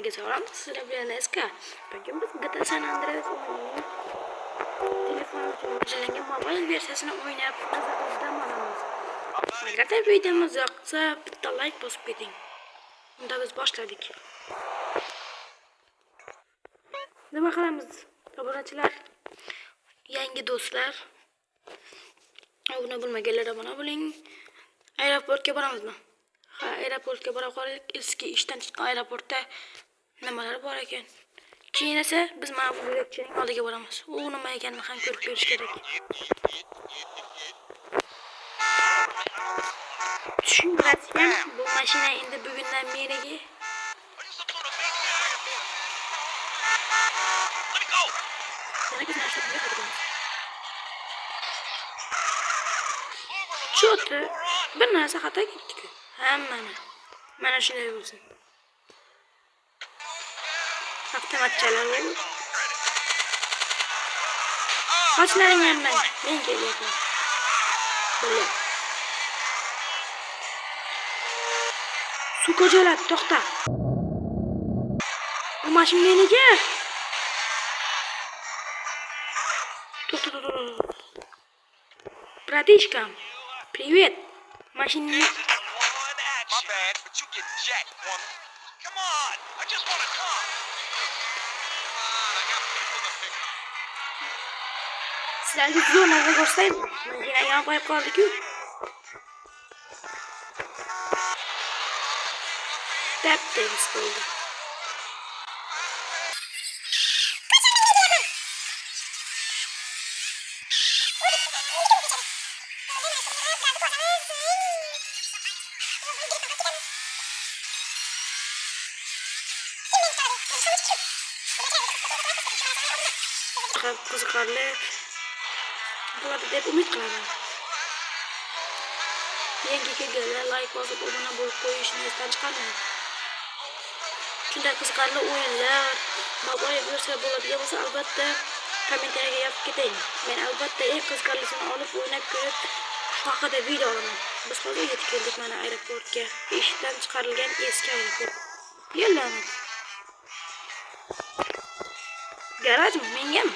Sizlarga salom, sizlar bilan Eska. Bugun biz GTA San Andreas o'yinini telefon uchun mo'ljallangan mobil versiyasini o'ynab dam olamiz. Agar videomiz yoqsa, bitta like bosib keting. Unda biz boshladik. Nima qilamiz? Obunachilar, yangi do'stlar, obuna bo'lmaganlar obuna bo'ling. Aeroportga boramizmi? Ha, aeroportga bora qolaylik. Eski ishdan chiqqan aeroportda nimalar bor ekan. Keyin esa biz mana bu yo'lakchaning oldiga boramiz. U nima ekanini ham ko'rib ko'rish kerak. Tushuntirasizmi? Bu mashina endi bugundan meniki. Cho'ti bir narsa xato ketdi-ku. Hammani. Mana shunday bo'lsin. Avtomatchalar bo'ldi. Qochlaring yanmang. Men kelyapman. Bo'la. Suv ko'chalar, to'xta. Bu mashina meniki. To'xta. Bratishkam. Привет. Машина. My bad, but you get jacked, woman. Come on, I just want to come. I got people to pick up. Sizlarga zo'r narsa ko'rsataymi? Mashina yonib qo'yib qoldik-ku. Tap-tap bo'ldi. Qiziqarli bo'ladi deb umid qilaman. Yangi kelganlar like bosib obuna bo'lib qo'yishni esdan chiqarmang. Shunday qiziqarli o'yinlar, mobil versiya bo'ladigan bo'lsa, albatta kommentariyaga yozib keting. Men albatta eng qiziqarlisini olib o'ynab ko'rib, shu haqida video olaman. Biz hozir yetib keldik mana aeroportga. Ishdan chiqarilgan eski aeroport. Yo'llanib. Garajmi? Mengami?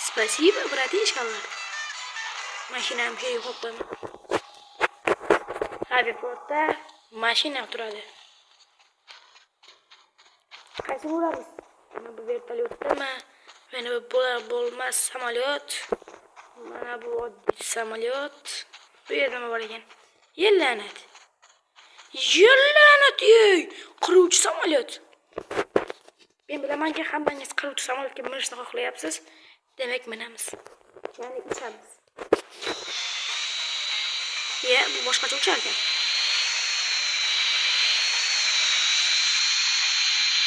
Spasibo, bratishkalar. Mashinam shu yo'qman. Aeroportda mashina turadi. Qaysi bo'lamiz? Mana bu vertolyotdami? Mana bu bo'lmas samolyot. Mana bu oddiy samolyot. Bu yerda nima bor ekan? Yo'llanat. Yo'llanat, qiruvchi samolyot. Men bilamanki hammangiz qiruvchi samolyotga minishni xohlayapsiz. Demak, minamiz. Ya'ni uchamiz. Bu boshqacha uchar ekan.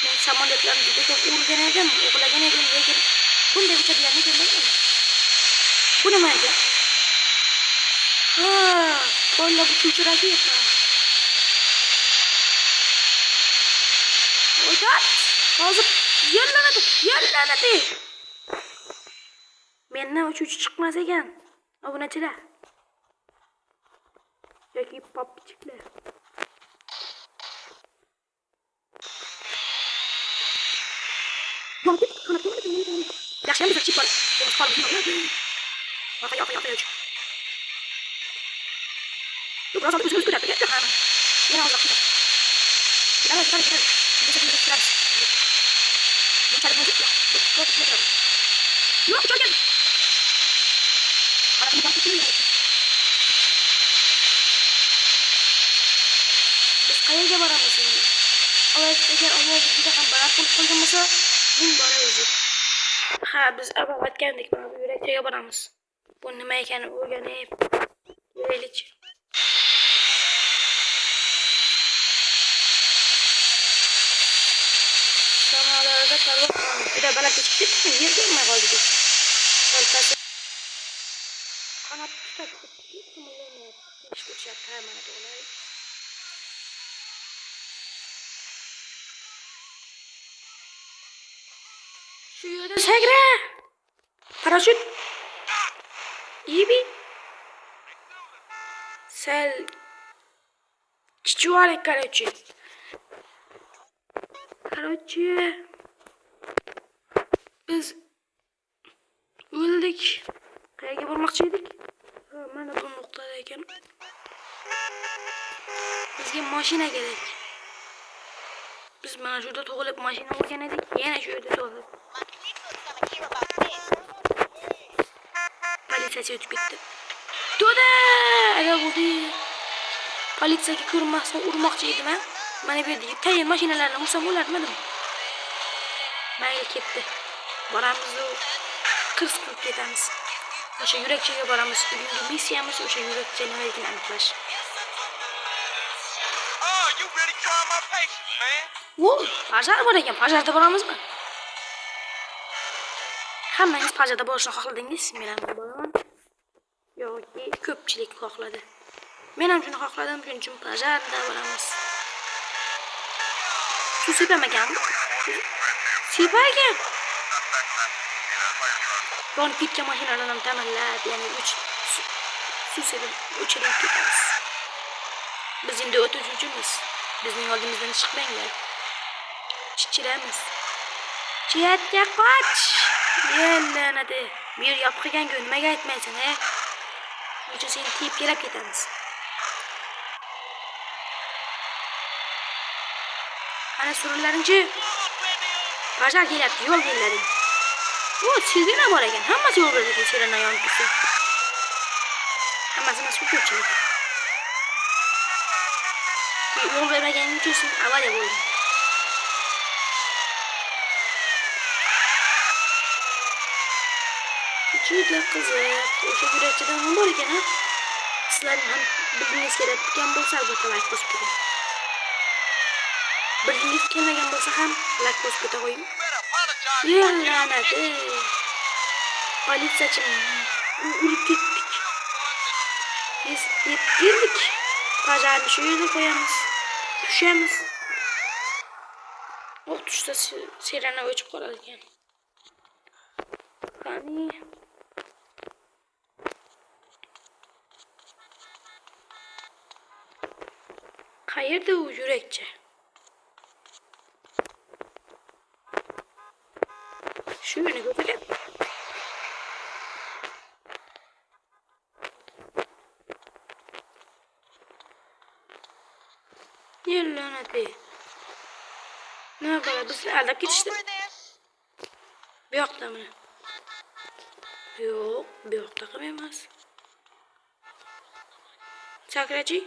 Men samolyotlarni juda ko'p urgan edim, o'g'lagan edim, lekin bunday uchadiganini ko'rmadim. Bu nima ekan? Ha, qo'llab uchuvchi raketa. Oydat! Hozir yo'llanadi. Mendan uchuvchi chiqmas ekan. Obunachilar. Yoki poppichiklar. Yaxshi ham chip bor. Yo'q. Bu biroz o'zimiz ko'rib ketdi ham. Yana uzoq. Qara. Yo'q, cho'kkan. Biz qayerga boramiz endi? Agar ovoz juda ham baland bo'lib qolgan bo'lsa, men boraverdik. Ha, biz avval aytgandek, mana bu yo'lakchaga boramiz. Bu nima ekanini o'rganib yuraylik. Samolarda parvoz qilamiz. Juda balandga chiqib ketdik, yer ko'rmay qoldik. Orqasi qanot tutib ish ko'rsatib mana to'g'ri. Shu yerda sagra. Parashyut. Ibi. Sal kichuvalik, короче. Короче, biz o'ldik. Qayerga bormoqchi edik? Mana bu nuqtada ekan. Bizga mashina kerak. Biz mana shu yerda tug'ilib mashina olgan edik. Yana shu yerda tug'ilib. Politsiyachi o'tib ketdi. Do'da! Ana bo'ldi. Politsiyaga ko'rinmasdan urmoqchi edim, ha? Mana bu yerda tayin mashinalarni ursam bo'larmidi? Mayli ketdi. Boramiz u qirs qilib ketamiz. O'sha yurakchaga boramiz. Bugungi missiyamiz o'sha yurakcha nimaligini aniqlash. Oh, you really trying my patience, man. Voy, pajar bor ekan. Pajarda boramizmi? Hammangiz pajarda borishni xohladingiz, men ham boraman. Yoki ko'pchilik xohladi. Men ham shuni xohladim, shuning uchun pajarda boramiz. Suv sepamaganmi? Separ ekan. Yonib ketgan mashinalarni ham ta'mirlab, ya'ni suv sepib o'chirib ketamiz. Biz endi o'tuvchimiz. Bizning oldimizdan chiqmanglar. Chichiramiz. Chetga qoch. Yellanadi. Bu yer yopiqgan-ku, nimaga aytmaysan, he? Shuning uchun seni tiyib kelib ketamiz. Ana surunlaringchi. Pajar kelyapti, yo'l berilaring. O, sirena bor ekan. Hammasi yo'l beradi, sirena yonib tursa. Hammasini suv ko'pchilik. Yo'l bermaganing uchun sen avariya bo'lding. Juda qiziq. O'sha yurakchadan ham bor ekan, ha? Sizlarning ham bilgingiz kerakgan bo'lsa, albatta like bosib keting. Bilgingiz kelmagan bo'lsa ham like bosib keta qo'ying. Yallanadi. Politsiyachi urib ketdik. Biz yetdik. Pajarni shu yerga qo'yamiz. Tushamiz. O tushsa sirena o'chib qolar ekan. Qani qayerda u yurakcha? Shu yerga ko'taryapti. Yellanadi. Nima bo'ladi? Bizni aldab ketishdi. Bu yoqdami? Yo'q, bu yoqda ham emas. Sakrachi,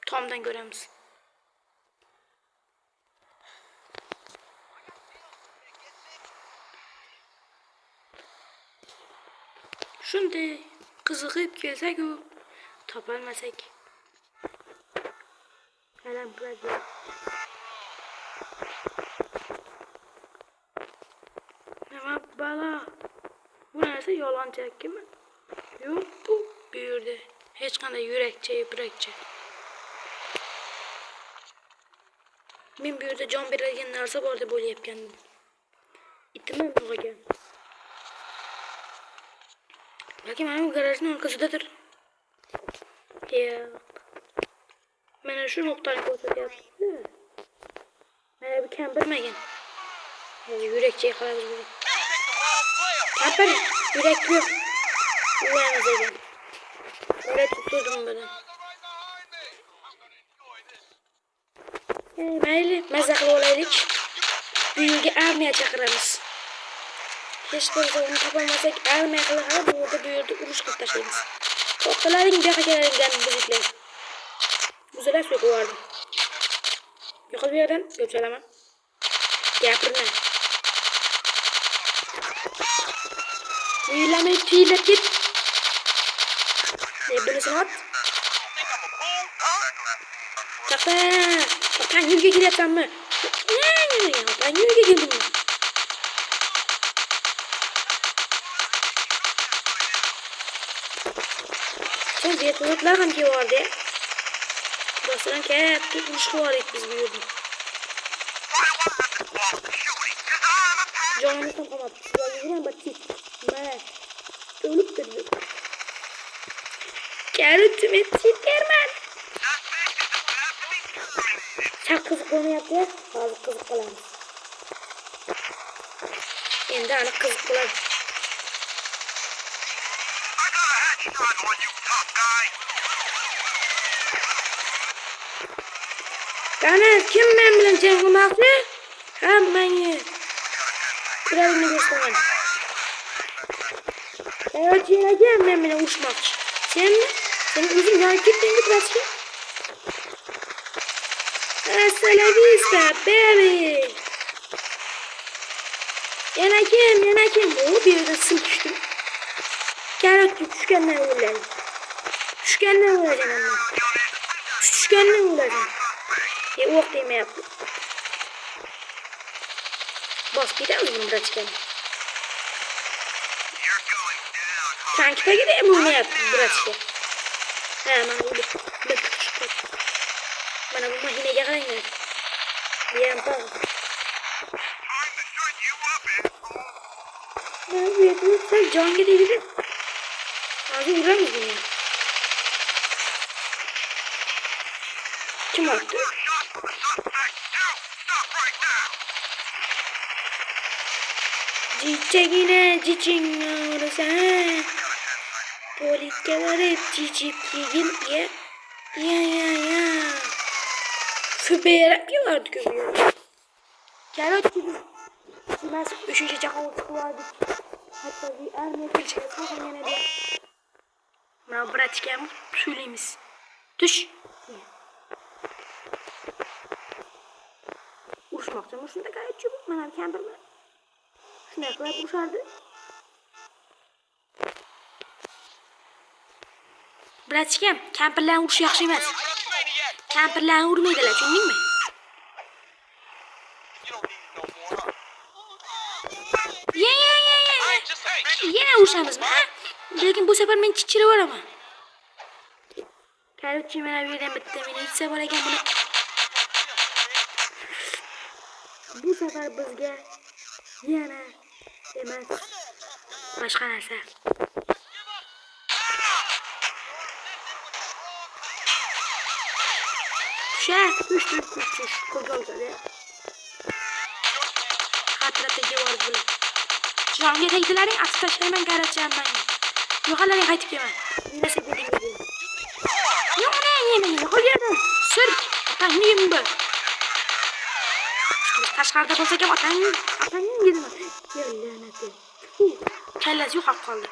tomdan ko'ramiz. Shunday qiziqib kelsak-ku, topolmasak. Alam qiladi. Nima balo? Bu narsa yolg'onchakmi? Yo'q, bu yerda hech qanday yurakcha, yurakcha. Men bu yerda jon beradigan narsa bor deb o'ylayapgandim. Itimam yo'q. Balki mana bu garajning orqasidadir. Yo'q. Mana shu nuqtani ko'rsatyapti. Mana bu kampirmagan. Yurakchaga qarab yuradi. Kampir, yurak yo'q. Uyamiz ekan. Ular tutdim buni. Mayli, mazza qilib olaylik. Bu yerga armiya chaqiramiz. Hech bir joyni topolmasak, armiya qilib bu yerda urush qilib tashlaymiz. To'xtalaring, bu yoqqa keladigan bizlar. Buzalar suv qo'yardi. Yo'qol bu yerdan, yo'qolaman. Gapirma. Uylamay tiyilib ket. Bunisi ot. Kaptan yo'lga kelyapsanmi? Kaptan yo'lga keldingmi? Sen vertolyotlar ham kelyordi. Dostlar katta urush qilyapti biz bu yerda. Jonimizni qamab, sizlarga ham batik. Mana o'lib turdi. Karutchi men Superman. Qiziq bo'lmayapti, hozir qiziq qilamiz. Endi aniq qiziq bo'ladi. I got a headshot on you, tough guy. Qani kim men bilan jang qilmoqchi? Hammangni kuragimni ko'rsataman. Yo'q, men bilan urushmoqchi. Senmi? Sen o'zing yo'q ketding deb rasmi. Hasta la vista, baby. Yana kim? O bir yerden sim düştüm. Karot düşkenden öyle. Düşkenden öleceğim ama. Düşkenden öleceğim. Ok değme yaptım. Bas gider mi bunu bırakacağım? Tankta gideyim bunu yaptım bırakacağım. Hemen öyle. Bana bu makineye yakalayın. Diyelim tamam. Sen can gidebilir. Ağzı vurar mısın ya? Kim attı? Cicin orası ha. Polikeler hep cicikliğin ya. Ya. Fübeyerek yiyorlardı köpüyor. Karot gibi. Biz üçüncü cakalık vardık. Hatta bir ermeye geçeceğiz. Bakın yine de. Buna bırakacağım. Söyleyimiz. Düş. Uçmaktan uçunda gayet çabuk. Bana bir camper mı? Şuna yakalayıp uçardı. Bırakacağım. Camperlerin uçu yaxşı emas. Camperlerin vurmaydılar. Çünkü mi? Yine uçamız mı? Lekin bu sefer men chichiri var ama. Karotchi mana bu yerdan bitta militsiya bor ekan buni. Bu sefer bizga yana emas boshqa narsa. Tush. Qo'lga oladi. Xatirataga bor bular. Jonga tegdilaring, asl tashlayman Karotchiman. Yo'qalaring qaytib kelman. Nima sebebing dedi. Yo'q, yemang, qo'l yerdan. Sir, otangni yem bu. Tashqarida bo'lsa ham otangni yedimi? La'nati. Kallasi yo'qolib qoldi.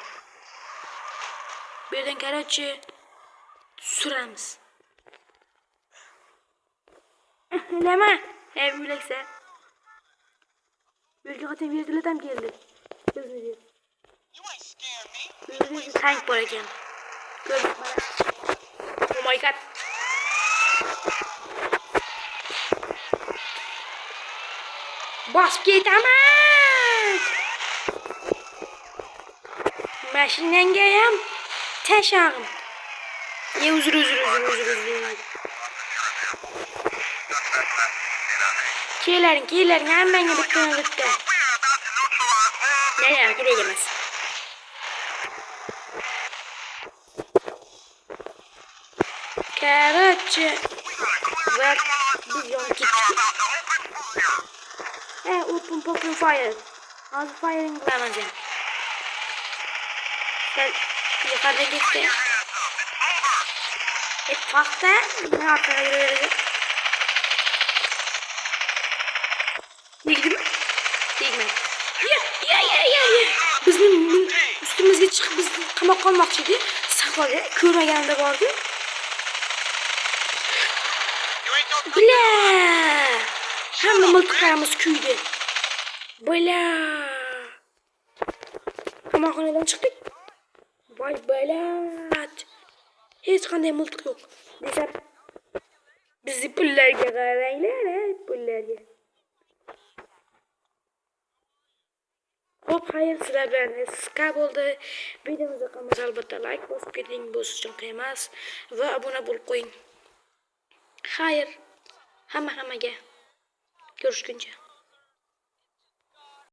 Bu yerdan Karotchi suramiz. Nima? O'ylaksa. Belki zaten verdiler tam geldi. Bizni diyor. Bir tank bor ekan. Ko'rib mana. Oh my god. Bosib ketaman. Mashinanga ham tashag'im. Uzr. Kelaring, hammangga bitta. Ne kerak emas. Karotchi. Va biz yonib ketdik. Open fire. Hozir firing qilaman sen. Sen yuqoriga ketdi. Paxta, men orqaga yuraverdim. Tegdimi? Tegmadi. Ya. Bizning ustimizga chiqib bizni qamoq qolmoqchi edi. Saqlaga ko'rmaganimda bordi. Bla! Hamma miltiqlarimiz kuydi. Bla! Qamoqxonadan chiqdik. Voy balat. Hech qanday miltiq yo'q. Desam, bizni pullarga qaranglar, pullarga. Hop, hayır, sizlar bilan Skype bo'ldi. Videomizni yoqmasa albatta like bosib keting, bu siz uchun qiyin emas va obuna bo'lib qo'ying. Xayr, hammaga. Ko'rishguncha.